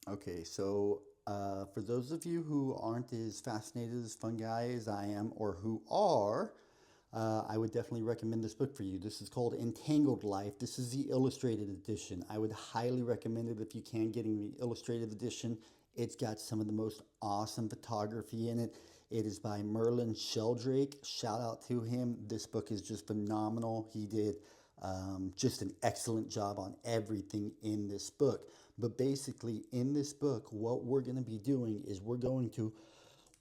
Okay, so for those of you who aren't as fascinated as fungi as I am, or who are, I would definitely recommend this book for you. This is called Entangled Life. This is the illustrated edition. I would highly recommend it if you can, getting the illustrated edition. It's got some of the most awesome photography in it. It is by Merlin Sheldrake. Shout out to him. This book is just phenomenal. He did just an excellent job on everything in this book. But basically, in this book, what we're going to be doing is we're going to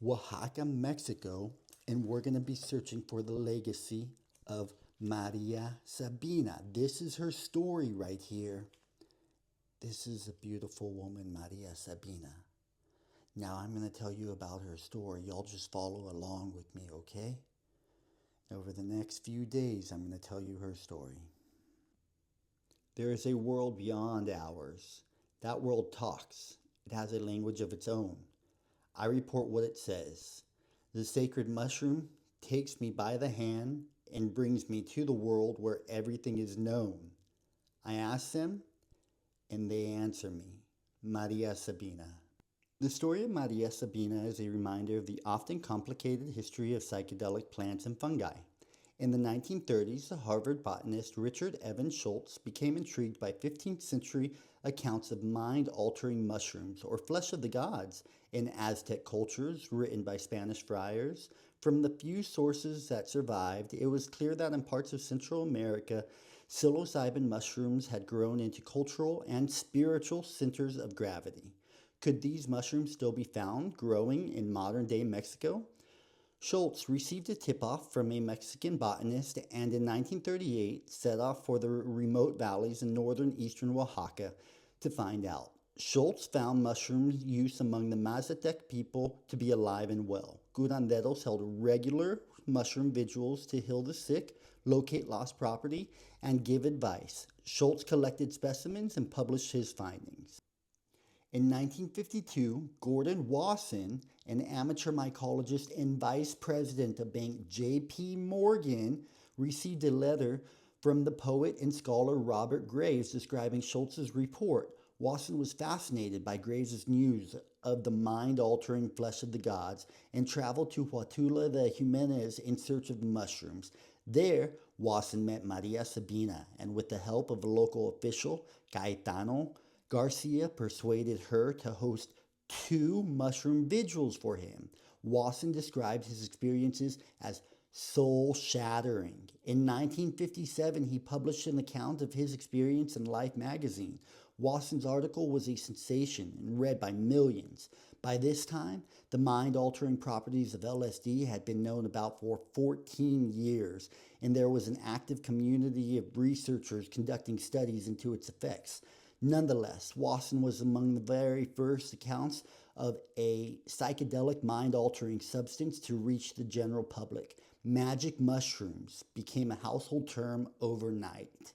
Oaxaca, Mexico, and we're going to be searching for the legacy of Maria Sabina. This is her story right here. This is a beautiful woman, Maria Sabina. Now I'm going to tell you about her story. Y'all just follow along with me, okay? Over the next few days, I'm going to tell you her story. There is a world beyond ours. That world talks. It has a language of its own. I report what it says. The sacred mushroom takes me by the hand and brings me to the world where everything is known. I ask them, and they answer me. Maria Sabina. The story of Maria Sabina is a reminder of the often complicated history of psychedelic plants and fungi. In the 1930s, the Harvard botanist Richard Evans Schultz became intrigued by 15th century accounts of mind altering mushrooms, or flesh of the gods, in Aztec cultures written by Spanish friars. From the few sources that survived, it was clear that in parts of Central America, psilocybin mushrooms had grown into cultural and spiritual centers of gravity. Could these mushrooms still be found growing in modern day Mexico? Schultz received a tip-off from a Mexican botanist and in 1938 set off for the remote valleys in northern eastern Oaxaca to find out. Schultz found mushroom use among the Mazatec people to be alive and well. Curanderos held regular mushroom vigils to heal the sick, locate lost property, and give advice. Schultz collected specimens and published his findings. In 1952, Gordon Wasson, an amateur mycologist and vice president of Bank J.P. Morgan, received a letter from the poet and scholar Robert Graves describing Schultz's report. Wasson was fascinated by Graves' news of the mind-altering flesh of the gods and traveled to Huatula de Jimenez in search of the mushrooms. There, Wasson met Maria Sabina, and with the help of a local official, Caetano Garcia, persuaded her to host 2 mushroom vigils for him. Wasson described his experiences as soul-shattering. In 1957, he published an account of his experience in Life magazine. Wasson's article was a sensation and read by millions. By this time, the mind-altering properties of LSD had been known about for 14 years, and there was an active community of researchers conducting studies into its effects. Nonetheless, Wasson was among the very first accounts of a psychedelic mind-altering substance to reach the general public. Magic mushrooms became a household term overnight.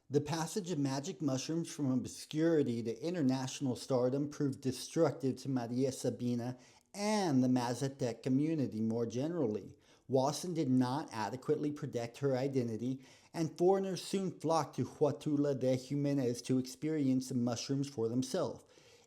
The passage of magic mushrooms from obscurity to international stardom proved destructive to Maria Sabina and the Mazatec community more generally. Wasson did not adequately protect her identity, and foreigners soon flocked to Huatula de Jimenez to experience the mushrooms for themselves.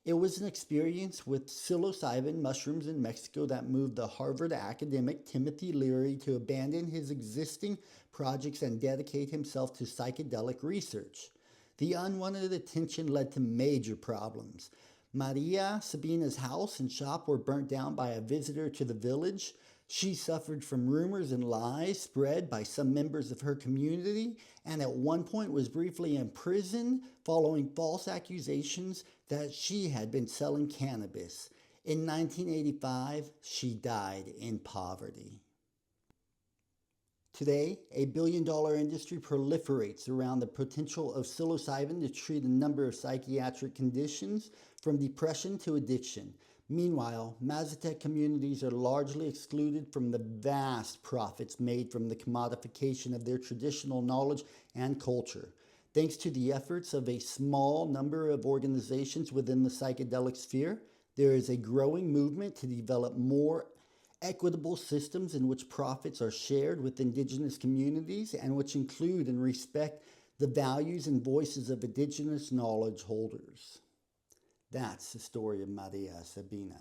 It was an experience with psilocybin mushrooms in Mexico that moved the Harvard academic Timothy Leary to abandon his existing projects and dedicate himself to psychedelic research. The unwanted attention led to major problems. Maria Sabina's house and shop were burnt down by a visitor to the village. She suffered from rumors and lies spread by some members of her community, and at one point was briefly imprisoned following false accusations that she had been selling cannabis. In 1985, she died in poverty. Today, a billion-dollar industry proliferates around the potential of psilocybin to treat a number of psychiatric conditions, from depression to addiction. Meanwhile, Mazatec communities are largely excluded from the vast profits made from the commodification of their traditional knowledge and culture. Thanks to the efforts of a small number of organizations within the psychedelic sphere, there is a growing movement to develop more equitable systems in which profits are shared with indigenous communities and which include and respect the values and voices of indigenous knowledge holders. That's the story of Maria Sabina.